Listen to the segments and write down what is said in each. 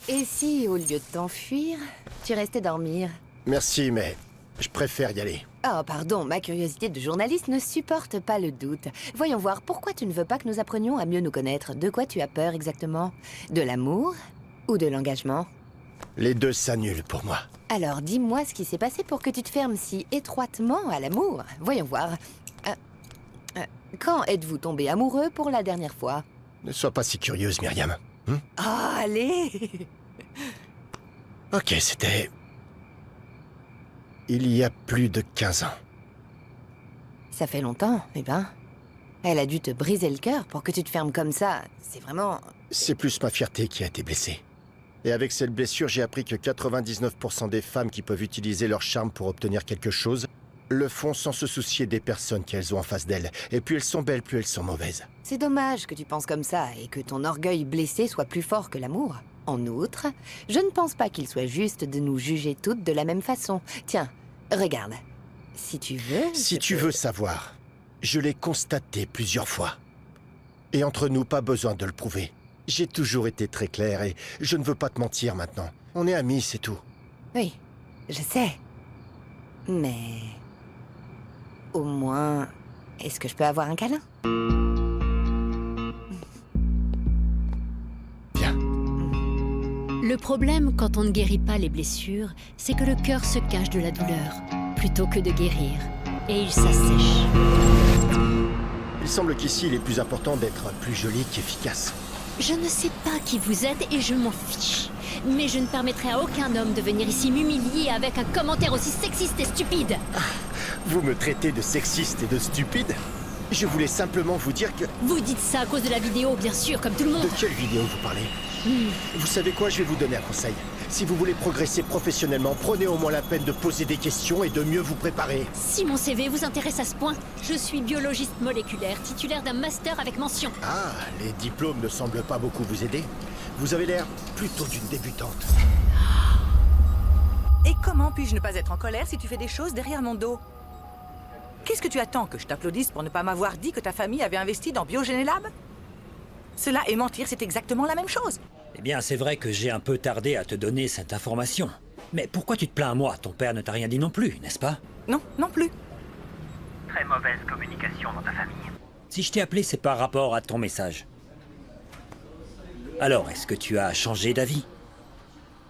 Et si, au lieu de t'enfuir, tu restais dormir? Merci, mais je préfère y aller. Oh, pardon, ma curiosité de journaliste ne supporte pas le doute. Voyons voir, pourquoi tu ne veux pas que nous apprenions à mieux nous connaître? De quoi tu as peur exactement? De l'amour ou de l'engagement? Les deux s'annulent pour moi. Alors, dis-moi ce qui s'est passé pour que tu te fermes si étroitement à l'amour. Voyons voir. Quand êtes-vous tombé amoureux pour la dernière fois? Ne sois pas si curieuse, Myriam. Oh, allez! Ok, c'était... il y a plus de 15 ans. Ça fait longtemps, eh ben. Elle a dû te briser le cœur pour que tu te fermes comme ça. C'est vraiment... C'est plus ma fierté qui a été blessée. Et avec cette blessure, j'ai appris que 99% des femmes qui peuvent utiliser leur charme pour obtenir quelque chose le font sans se soucier des personnes qu'elles ont en face d'elles. Et plus elles sont belles, plus elles sont mauvaises. C'est dommage que tu penses comme ça et que ton orgueil blessé soit plus fort que l'amour. En outre, je ne pense pas qu'il soit juste de nous juger toutes de la même façon. Tiens, regarde. Si tu veux... Si tu veux savoir, je l'ai constaté plusieurs fois. Et entre nous, pas besoin de le prouver. J'ai toujours été très clair et je ne veux pas te mentir maintenant. On est amis, c'est tout. Oui, je sais. Mais... au moins... est-ce que je peux avoir un câlin? Viens. Le problème quand on ne guérit pas les blessures, c'est que le cœur se cache de la douleur, plutôt que de guérir. Et il s'assèche. Il semble qu'ici, il est plus important d'être plus joli qu'efficace. Je ne sais pas qui vous êtes et je m'en fiche. Mais je ne permettrai à aucun homme de venir ici m'humilier avec un commentaire aussi sexiste et stupide. Vous me traitez de sexiste et de stupide? Je voulais simplement vous dire que... Vous dites ça à cause de la vidéo, bien sûr, comme tout le monde. De quelle vidéo vous parlez? Vous savez quoi? Je vais vous donner un conseil. Si vous voulez progresser professionnellement, prenez au moins la peine de poser des questions et de mieux vous préparer. Si mon CV vous intéresse à ce point, je suis biologiste moléculaire, titulaire d'un master avec mention. Ah, les diplômes ne semblent pas beaucoup vous aider. Vous avez l'air plutôt d'une débutante. Et comment puis-je ne pas être en colère si tu fais des choses derrière mon dos? Qu'est-ce que tu attends, que je t'applaudisse pour ne pas m'avoir dit que ta famille avait investi dans Biogénélab? Cela et mentir, c'est exactement la même chose. Eh bien, c'est vrai que j'ai un peu tardé à te donner cette information. Mais pourquoi tu te plains à moi? Ton père ne t'a rien dit non plus, n'est-ce pas? Non, non plus. Très mauvaise communication dans ta famille. Si je t'ai appelé, c'est par rapport à ton message. Alors, est-ce que tu as changé d'avis?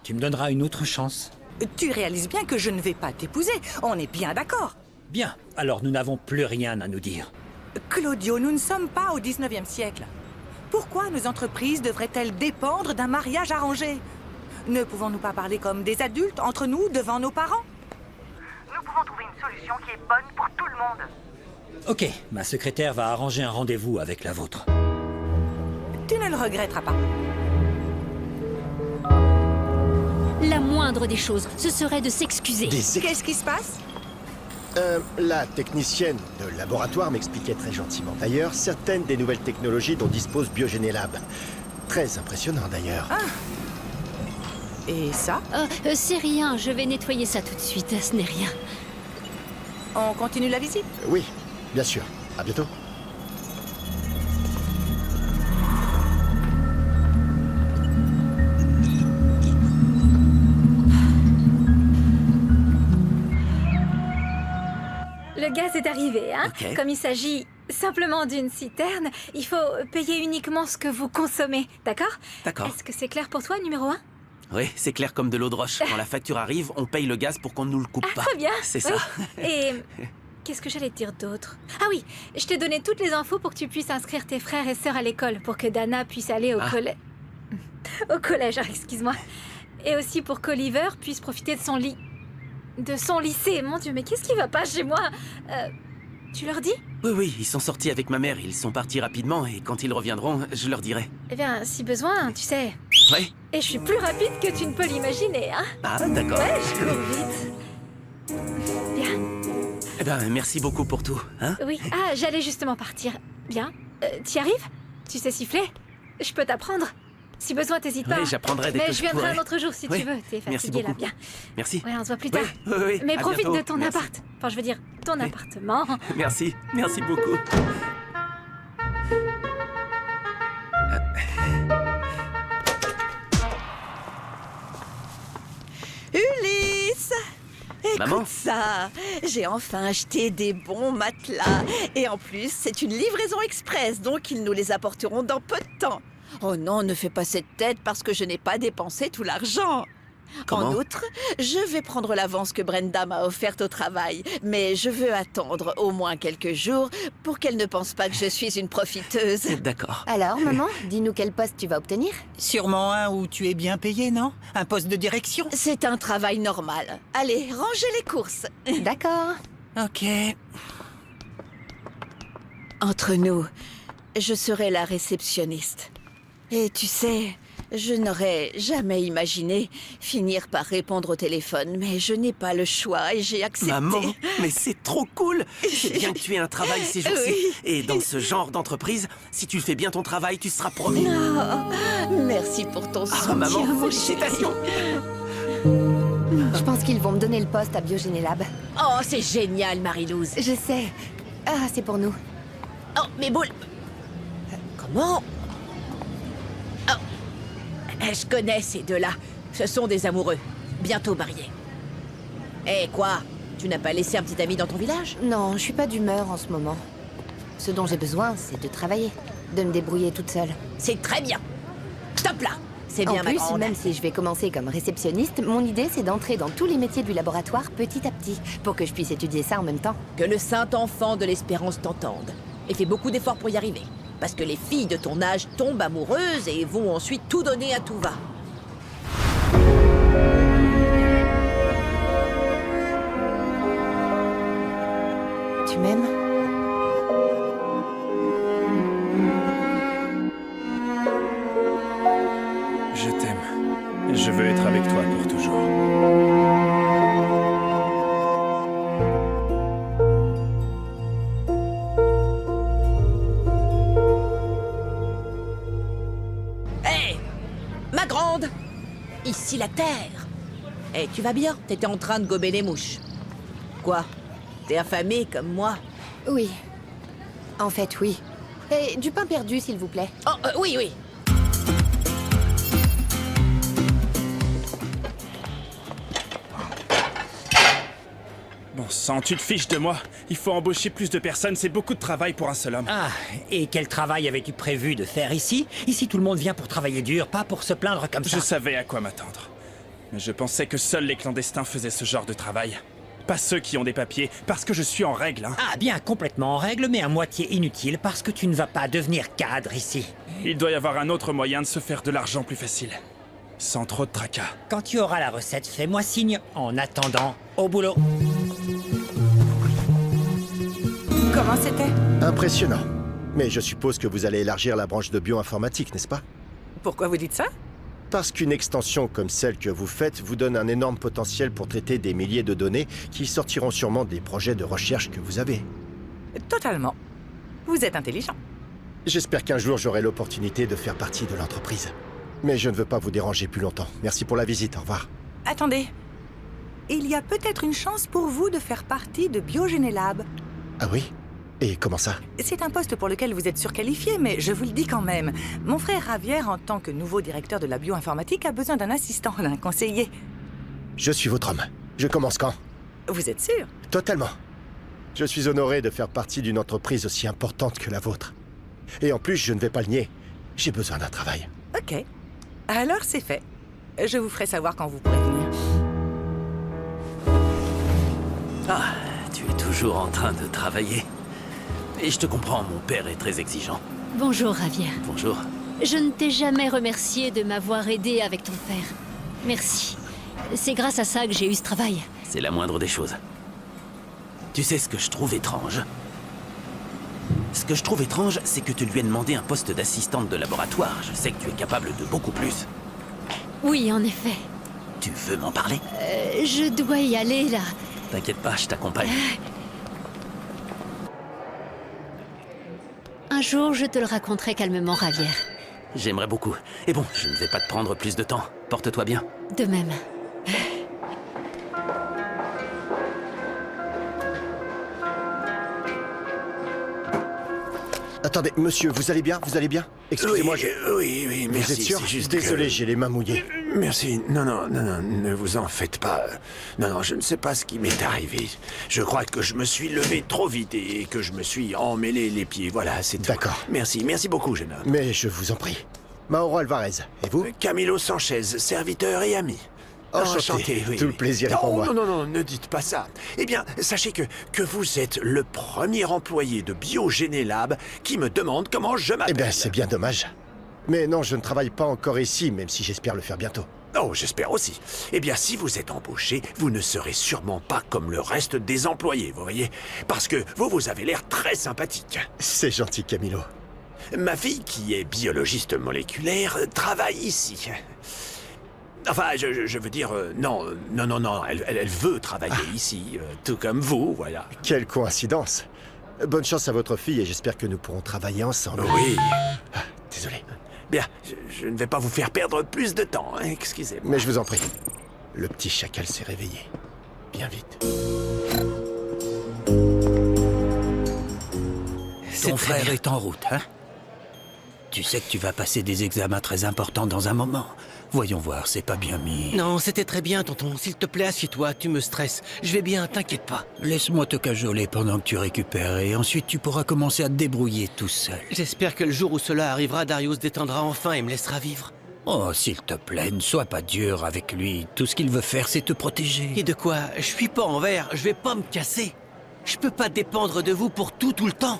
Tu me donneras une autre chance? Tu réalises bien que je ne vais pas t'épouser, on est bien d'accord. Bien, alors nous n'avons plus rien à nous dire. Claudio, nous ne sommes pas au 19e siècle. Pourquoi nos entreprises devraient-elles dépendre d'un mariage arrangé? Ne pouvons-nous pas parler comme des adultes, entre nous, devant nos parents? Nous pouvons trouver une solution qui est bonne pour tout le monde. Ok, ma secrétaire va arranger un rendez-vous avec la vôtre. Tu ne le regretteras pas. La moindre des choses, ce serait de s'excuser. Qu'est-ce qui se passe? La technicienne de laboratoire m'expliquait très gentiment. D'ailleurs, certaines des nouvelles technologies dont dispose Biogénélab. Très impressionnant d'ailleurs. Et ça? C'est rien, je vais nettoyer ça tout de suite, ce n'est rien. On continue la visite? Oui, bien sûr. À bientôt. Le gaz est arrivé, hein? Ok. Comme il s'agit simplement d'une citerne, il faut payer uniquement ce que vous consommez, d'accord? D'accord. Est-ce que c'est clair pour toi, numéro 1? Oui, c'est clair comme de l'eau de roche. Quand la facture arrive, on paye le gaz pour qu'on ne nous le coupe pas. Très bien. C'est Oui. ça. Et qu'est-ce que j'allais te dire d'autre? Ah oui, je t'ai donné toutes les infos pour que tu puisses inscrire tes frères et sœurs à l'école, pour que Dana puisse aller au collège. Au collège, excuse-moi. Et aussi pour qu'Oliver puisse profiter de son lit. De son lycée. Mon Dieu, mais qu'est-ce qui va pas chez moi? Tu leur dis? Oui, ils sont sortis avec ma mère. Ils sont partis rapidement et quand ils reviendront, je leur dirai. Eh bien, si besoin, tu sais. Ouais. Et je suis plus rapide que tu ne peux l'imaginer, hein? Ah, d'accord. Ouais, je cours vite. Bien. Eh ben, merci beaucoup pour tout, hein? Oui. Ah, j'allais justement partir. Bien. T'y arrives? Tu sais siffler? Je peux t'apprendre. Si besoin, t'hésites pas. Oui, j'apprendrai dès Mais que je viendrai pourrai. un autre jour si Oui. tu veux. T'es Merci fatigué là, beaucoup. bien. Merci. Ouais, on se voit plus Oui, tard. oui. Mais à profite bientôt. de ton Merci. appart. Enfin, je veux dire, ton Oui. appartement. Merci beaucoup. Ulysse! Écoute Maman? ça, j'ai enfin acheté des bons matelas. Et en plus, c'est une livraison express, donc ils nous les apporteront dans peu de temps. Oh non, ne fais pas cette tête parce que je n'ai pas dépensé tout l'argent. Comment? En outre, je vais prendre l'avance que Brenda m'a offerte au travail. Mais je veux attendre au moins quelques jours pour qu'elle ne pense pas que je suis une profiteuse. D'accord. Alors, maman, dis-nous quel poste tu vas obtenir. Sûrement un où tu es bien payé, non? Un poste de direction? C'est un travail normal. Allez, rangez les courses. D'accord. Ok. Entre nous, je serai la réceptionniste. Et tu sais, je n'aurais jamais imaginé finir par répondre au téléphone, mais je n'ai pas le choix et j'ai accepté. Maman, mais c'est trop cool. C'est bien que tu aies un travail ces jours-ci. Oui. Et dans ce genre d'entreprise, si tu fais bien ton travail, tu seras promu. Oh, merci pour ton soutien, Maman, mon félicitations. Je pense qu'ils vont me donner le poste à Biogénélab. Oh, c'est génial, Marie-Louise. Je sais. Ah, c'est pour nous. Oh, mais boule. Comment? Oh, je connais ces deux-là. Ce sont des amoureux. Bientôt mariés. Eh, quoi? Tu n'as pas laissé un petit ami dans ton village? Non, je suis pas d'humeur en ce moment. Ce dont j'ai besoin, c'est de travailler, de me débrouiller toute seule. C'est très bien. Stop là. C'est En bien, ma plus, grande. même si je vais commencer comme réceptionniste, mon idée c'est d'entrer dans tous les métiers du laboratoire petit à petit, pour que je puisse étudier ça en même temps. Que le saint enfant de l'espérance t'entende. Et fais beaucoup d'efforts pour y arriver. Parce que les filles de ton âge tombent amoureuses et vont ensuite tout donner à tout va. Tu m'aimes? Je t'aime. Je veux être avec toi pour toujours. Hé, ma grande! Ici la terre. Eh, tu vas bien? T'étais en train de gober les mouches. Quoi? T'es affamée comme moi? Oui. En fait, oui. Et du pain perdu, s'il vous plaît. Oh, oui, oui. Bon sang, tu te fiches de moi. Il faut embaucher plus de personnes, c'est beaucoup de travail pour un seul homme. Ah, et quel travail avais-tu prévu de faire ici? Ici, tout le monde vient pour travailler dur, pas pour se plaindre comme ça. Je savais à quoi m'attendre. Mais je pensais que seuls les clandestins faisaient ce genre de travail. Pas ceux qui ont des papiers, parce que je suis en règle, hein. Ah, bien, complètement en règle, mais à moitié inutile, parce que tu ne vas pas devenir cadre ici. Il doit y avoir un autre moyen de se faire de l'argent plus facile. Sans trop de tracas. Quand tu auras la recette, fais-moi signe. En attendant, au boulot. Comment c'était? Impressionnant. Mais je suppose que vous allez élargir la branche de bioinformatique, n'est-ce pas? Pourquoi vous dites ça? Parce qu'une extension comme celle que vous faites vous donne un énorme potentiel pour traiter des milliers de données qui sortiront sûrement des projets de recherche que vous avez. Totalement. Vous êtes intelligent. J'espère qu'un jour j'aurai l'opportunité de faire partie de l'entreprise. Mais je ne veux pas vous déranger plus longtemps. Merci pour la visite, au revoir. Attendez. Il y a peut-être une chance pour vous de faire partie de Biogénélab. Ah oui? Et comment ça? C'est un poste pour lequel vous êtes surqualifié, mais je vous le dis quand même. Mon frère Javier, en tant que nouveau directeur de la bioinformatique, a besoin d'un assistant, d'un conseiller. Je suis votre homme. Je commence quand? Vous êtes sûr? Totalement. Je suis honoré de faire partie d'une entreprise aussi importante que la vôtre. Et en plus, je ne vais pas le nier. J'ai besoin d'un travail. Ok. Alors c'est fait. Je vous ferai savoir quand vous pourrez venir. Ah, tu es toujours en train de travailler. Et je te comprends, mon père est très exigeant. Bonjour, Javier. Bonjour. Je ne t'ai jamais remercié de m'avoir aidé avec ton père. Merci. C'est grâce à ça que j'ai eu ce travail. C'est la moindre des choses. Tu sais ce que je trouve étrange? Ce que je trouve étrange, c'est que tu lui aies demandé un poste d'assistante de laboratoire. Je sais que tu es capable de beaucoup plus. Oui, en effet. Tu veux m'en parler? Je dois y aller, là. T'inquiète pas, je t'accompagne. Un jour, je te le raconterai calmement, Javier. J'aimerais beaucoup. Et bon, je ne vais pas te prendre plus de temps. Porte-toi bien. De même. Attendez, monsieur, vous allez bien? Vous allez bien? Excusez-moi, oui, Vous merci. êtes sûr? C'est juste Désolé, que- j'ai les mains mouillées. Merci. Non, ne vous en faites pas. Non, je ne sais pas ce qui m'est arrivé. Je crois que je me suis levé trop vite et que je me suis emmêlé les pieds. Voilà, c'est tout. D'accord. Merci beaucoup, jeune homme. Mais je vous en prie. Mauro Alvarez, et vous? Camilo Sanchez, serviteur et ami. Enchanté. Oui. Tout le plaisir est pour moi. Non, ne dites pas ça. Eh bien, sachez que vous êtes le premier employé de Biogénélab qui me demande comment je m'appelle. Eh bien, c'est bien dommage. Mais non, je ne travaille pas encore ici, même si j'espère le faire bientôt. Oh, j'espère aussi. Eh bien, si vous êtes embauché, vous ne serez sûrement pas comme le reste des employés, vous voyez? Parce que vous avez l'air très sympathique. C'est gentil, Camilo. Ma fille, qui est biologiste moléculaire, travaille ici. Enfin, je veux dire, non, elle veut travailler ici, tout comme vous, voilà. Quelle coïncidence. Bonne chance à votre fille et j'espère que nous pourrons travailler ensemble. Oui. Désolé. Bien, je ne vais pas vous faire perdre plus de temps, hein, excusez-moi. Mais je vous en prie. Le petit chacal s'est réveillé. Bien vite. Ton frère est en route, hein? Tu sais que tu vas passer des examens très importants dans un moment. Voyons voir, c'est pas bien mis. Non, c'était très bien, tonton. S'il te plaît, assieds-toi, tu me stresses. Je vais bien, t'inquiète pas. Laisse-moi te cajoler pendant que tu récupères et ensuite tu pourras commencer à te débrouiller tout seul. J'espère que le jour où cela arrivera, Dario se détendra enfin et me laissera vivre. Oh, s'il te plaît, ne sois pas dur avec lui. Tout ce qu'il veut faire, c'est te protéger. Et de quoi? Je suis pas envers, je vais pas me casser. Je peux pas dépendre de vous pour tout le temps.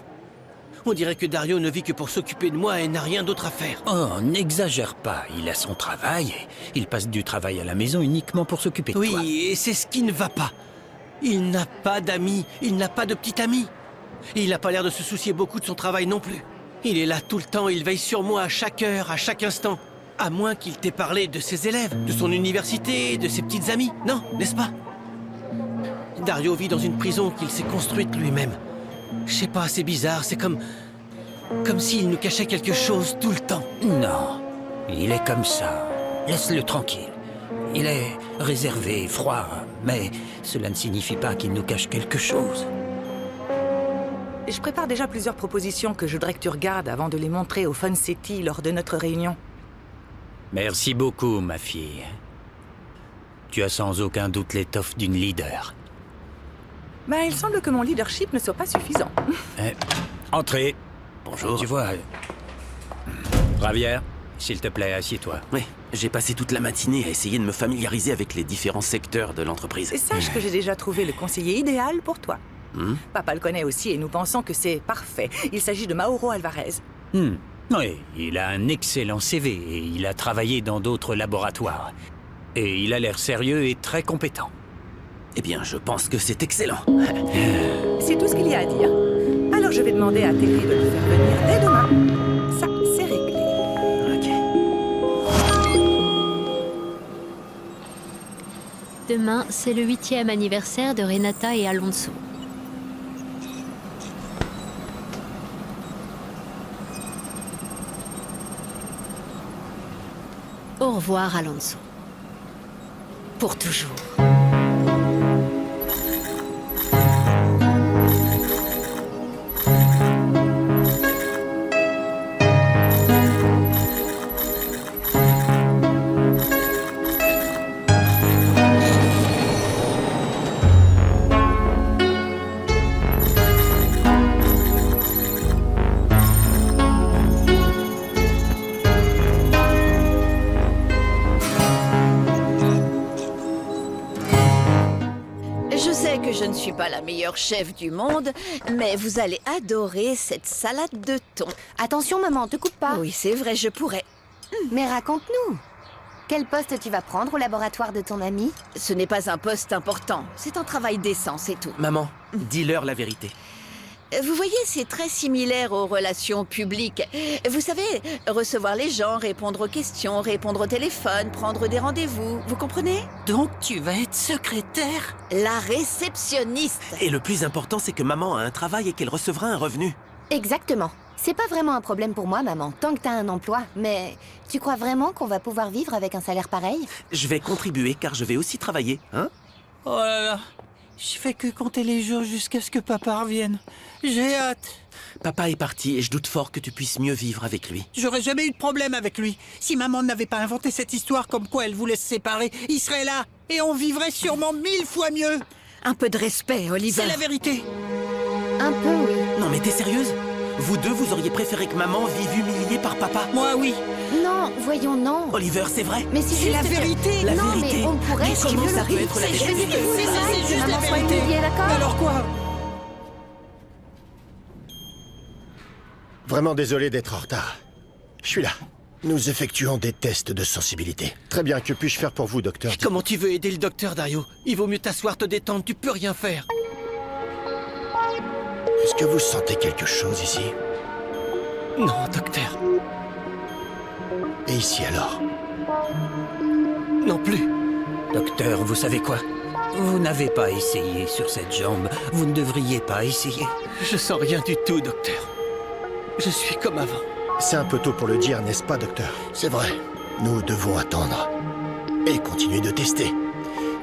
On dirait que Dario ne vit que pour s'occuper de moi et n'a rien d'autre à faire. Oh, n'exagère pas. Il a son travail. Il passe du travail à la maison uniquement pour s'occuper de toi. Oui, et c'est ce qui ne va pas. Il n'a pas d'amis, il n'a pas de petit ami. Et il n'a pas l'air de se soucier beaucoup de son travail non plus. Il est là tout le temps, il veille sur moi à chaque heure, à chaque instant. À moins qu'il t'ait parlé de ses élèves, de son université, de ses petites amies. Non, n'est-ce pas? Dario vit dans une prison qu'il s'est construite lui-même. Je sais pas, c'est bizarre, c'est comme s'il nous cachait quelque chose tout le temps. Non, il est comme ça. Laisse-le tranquille. Il est réservé, froid, mais cela ne signifie pas qu'il nous cache quelque chose. Je prépare déjà plusieurs propositions que je voudrais que tu regardes avant de les montrer au Fun City lors de notre réunion. Merci beaucoup, ma fille. Tu as sans aucun doute l'étoffe d'une leader. Mais il semble que mon leadership ne soit pas suffisant. Entrez. Bonjour. Tu vois... Javier, s'il te plaît, assieds-toi. Oui, j'ai passé toute la matinée à essayer de me familiariser avec les différents secteurs de l'entreprise. Et sache que j'ai déjà trouvé le conseiller idéal pour toi. Papa le connaît aussi et nous pensons que c'est parfait. Il s'agit de Mauro Alvarez. Oui, il a un excellent CV et il a travaillé dans d'autres laboratoires. Et il a l'air sérieux et très compétent. Eh bien, je pense que c'est excellent. C'est tout ce qu'il y a à dire. Alors je vais demander à Terry de le faire venir dès demain. Ça, c'est réglé. Demain, c'est le 8e anniversaire de Renata et Alonso. Au revoir, Alonso. Pour toujours. Je ne suis pas la meilleure chef du monde, mais vous allez adorer cette salade de thon. Attention, maman, te coupe pas. Oui, c'est vrai, je pourrais. Mais raconte-nous. Quel poste tu vas prendre au laboratoire de ton ami? Ce n'est pas un poste important. C'est un travail décent, c'est tout. Maman, dis-leur la vérité. Vous voyez, c'est très similaire aux relations publiques. Vous savez, recevoir les gens, répondre aux questions, répondre au téléphone, prendre des rendez-vous. Vous comprenez? Donc tu vas être secrétaire? La réceptionniste. Et le plus important, c'est que maman a un travail et qu'elle recevra un revenu. Exactement. C'est pas vraiment un problème pour moi, maman, tant que t'as un emploi. Mais tu crois vraiment qu'on va pouvoir vivre avec un salaire pareil? Je vais contribuer car je vais aussi travailler, hein? Oh là là, Je fais que compter les jours jusqu'à ce que papa revienne. J'ai hâte. Papa est parti et je doute fort que tu puisses mieux vivre avec lui. J'aurais jamais eu de problème avec lui. Si maman n'avait pas inventé cette histoire comme quoi elle voulait se séparer, il serait là. Et on vivrait sûrement 1000 fois mieux. Un peu de respect, Oliver. C'est la vérité. Un peu, oui. Non mais t'es sérieuse? Vous deux, vous auriez préféré que maman vive humiliée par papa? Moi, oui. Non, voyons, non. Oliver, c'est vrai? Mais c'est C'est juste la que- vérité. La non, vérité. mais on pourrait... Mais comment ça peut être la C'est vérité? juste que vous C'est aimez juste que la maman soit vérité. humiliée, d'accord? Alors quoi? Vraiment désolé d'être en retard. Je suis là. Nous effectuons des tests de sensibilité. Très bien, que puis-je faire pour vous, docteur? Comment tu veux aider le docteur, Dario? Il vaut mieux t'asseoir, te détendre, tu peux rien faire. Est-ce que vous sentez quelque chose ici? Non, docteur. Et ici alors? Non plus. Docteur, vous savez quoi? Vous n'avez pas essayé sur cette jambe. Vous ne devriez pas essayer. Je sens rien du tout, docteur. Je suis comme avant. C'est un peu tôt pour le dire, n'est-ce pas, docteur? C'est vrai. Nous devons attendre. Et continuer de tester.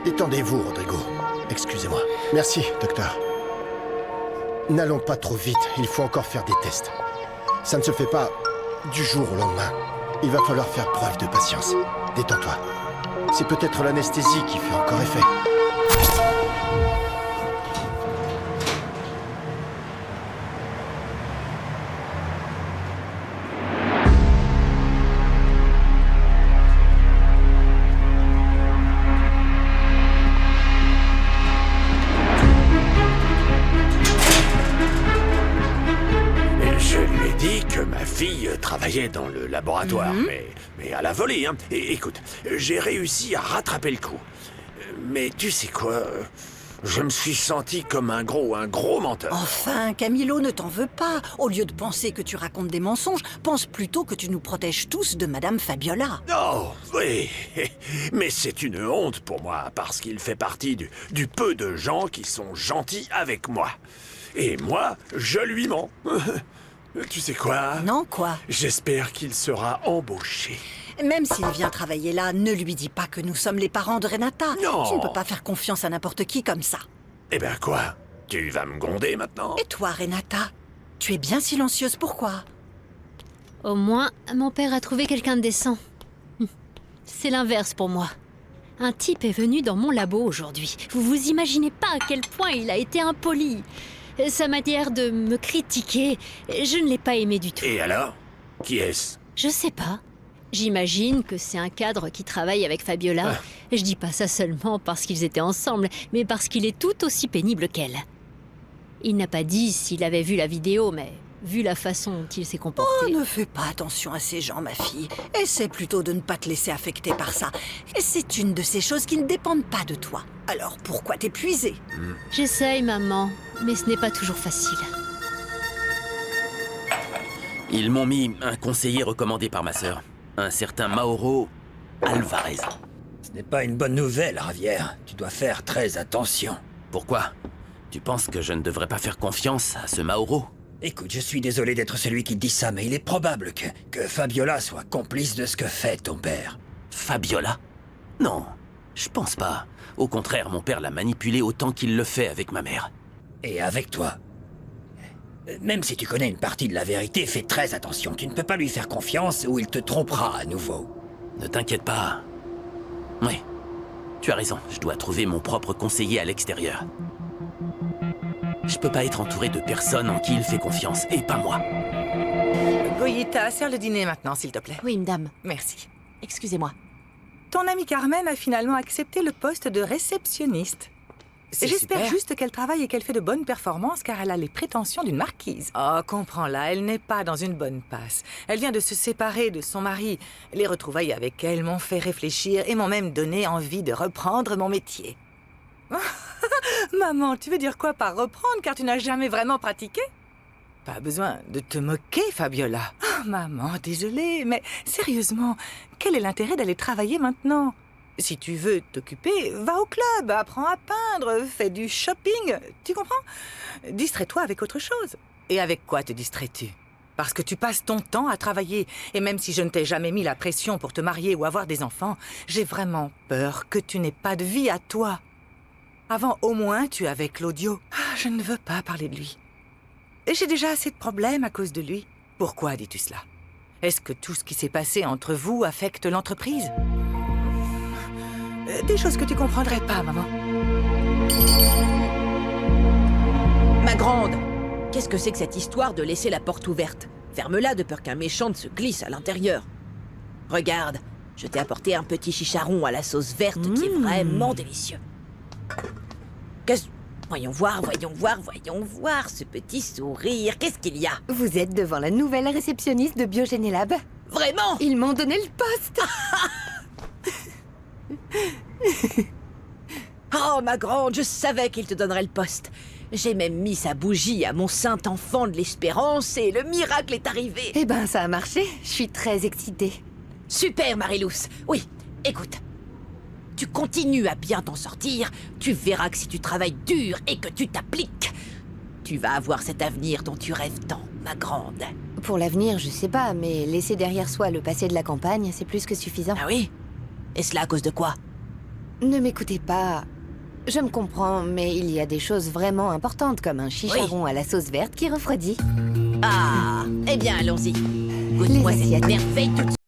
Détendez-vous, Rodrigo. Excusez-moi. Merci, docteur. N'allons pas trop vite. Il faut encore faire des tests. Ça ne se fait pas du jour au lendemain. Il va falloir faire preuve de patience. Détends-toi. C'est peut-être l'anesthésie qui fait encore effet. Je lui ai dit que ma fille travaillait dans le laboratoire, mais à la volée, hein. Et écoute, j'ai réussi à rattraper le coup. Mais tu sais quoi? Je me suis senti comme un gros menteur. Enfin, Camilo, ne t'en veux pas. Au lieu de penser que tu racontes des mensonges, pense plutôt que tu nous protèges tous de Madame Fabiola. Oh, oui, mais c'est une honte pour moi, parce qu'il fait partie du peu de gens qui sont gentils avec moi. Et moi, je lui mens. Tu sais quoi? Non, quoi? J'espère qu'il sera embauché. Même s'il vient travailler là, ne lui dis pas que nous sommes les parents de Renata. Non. Tu ne peux pas faire confiance à n'importe qui comme ça. Eh ben quoi? Tu vas me gronder maintenant? Et toi, Renata? Tu es bien silencieuse, pourquoi? Au moins, mon père a trouvé quelqu'un de décent. C'est l'inverse pour moi. Un type est venu dans mon labo aujourd'hui. Vous vous imaginez pas à quel point il a été impoli. Sa manière de me critiquer, je ne l'ai pas aimé du tout. Et alors? Qui est-ce? Je sais pas. J'imagine que c'est un cadre qui travaille avec Fabiola. Je dis pas ça seulement parce qu'ils étaient ensemble, mais parce qu'il est tout aussi pénible qu'elle. Il n'a pas dit s'il avait vu la vidéo, mais vu la façon dont il s'est comporté... Oh, ne fais pas attention à ces gens, ma fille. Essaie plutôt de ne pas te laisser affecter par ça. Et c'est une de ces choses qui ne dépendent pas de toi. Alors pourquoi t'épuiser? J'essaye, maman, mais ce n'est pas toujours facile. Ils m'ont mis un conseiller recommandé par ma sœur. Un certain Mauro Alvarez. Ce n'est pas une bonne nouvelle, Ravière. Tu dois faire très attention. Pourquoi? Tu penses que je ne devrais pas faire confiance à ce Mauro? Écoute, je suis désolé d'être celui qui te dit ça, mais il est probable que Fabiola soit complice de ce que fait ton père. Fabiola? Non, je pense pas. Au contraire, mon père l'a manipulée autant qu'il le fait avec ma mère. Et avec toi. Même si tu connais une partie de la vérité, fais très attention. Tu ne peux pas lui faire confiance ou il te trompera à nouveau. Ne t'inquiète pas. Oui, tu as raison. Je dois trouver mon propre conseiller à l'extérieur. Je peux pas être entouré de personnes en qui il fait confiance, et pas moi. Goyita, sers le dîner maintenant, s'il te plaît. Oui, madame. Merci. Excusez-moi. Ton amie Carmen a finalement accepté le poste de réceptionniste. J'espère super. juste qu'elle travaille et qu'elle fait de bonnes performances, car elle a les prétentions d'une marquise. Oh, comprends-la, elle n'est pas dans une bonne passe. Elle vient de se séparer de son mari. Les retrouvailles avec elle m'ont fait réfléchir et m'ont même donné envie de reprendre mon métier. Maman, tu veux dire quoi par reprendre, car tu n'as jamais vraiment pratiqué? Pas besoin de te moquer, Fabiola. Oh, maman, désolée, mais sérieusement, quel est l'intérêt d'aller travailler maintenant? Si tu veux t'occuper, va au club, apprends à peindre, fais du shopping, tu comprends? Distrais-toi avec autre chose. Et avec quoi te distrais-tu? Parce que tu passes ton temps à travailler, et même si je ne t'ai jamais mis la pression pour te marier ou avoir des enfants, j'ai vraiment peur que tu n'aies pas de vie à toi. Avant, au moins, tu avais Claudio. Ah, je ne veux pas parler de lui. Et j'ai déjà assez de problèmes à cause de lui. Pourquoi dis-tu cela? Est-ce que tout ce qui s'est passé entre vous affecte l'entreprise? Des choses que tu comprendrais pas, maman. Ma grande, qu'est-ce que c'est que cette histoire de laisser la porte ouverte? Ferme-la de peur qu'un méchant ne se glisse à l'intérieur. Regarde, je t'ai apporté un petit chicharon à la sauce verte qui est vraiment délicieux. Qu'est-ce... Voyons voir, ce petit sourire. Qu'est-ce qu'il y a? Vous êtes devant la nouvelle réceptionniste de Biogénélab. Vraiment? Ils m'ont donné le poste. Oh, ma grande, je savais qu'il te donnerait le poste. J'ai même mis sa bougie à mon saint enfant de l'espérance et le miracle est arrivé. Eh ben, ça a marché. Je suis très excitée. Super, Marilous. Oui, écoute. Tu continues à bien t'en sortir, tu verras que si tu travailles dur et que tu t'appliques, tu vas avoir cet avenir dont tu rêves tant, ma grande. Pour l'avenir, je sais pas, mais laisser derrière soi le passé de la campagne, c'est plus que suffisant. Ah oui? Et cela à cause de quoi? Ne m'écoutez pas. Je me comprends, mais il y a des choses vraiment importantes, comme un chicharon à la sauce verte qui refroidit. Ah, eh bien allons-y. Les Goûte-moi cette assiettes. merveille tout de suite.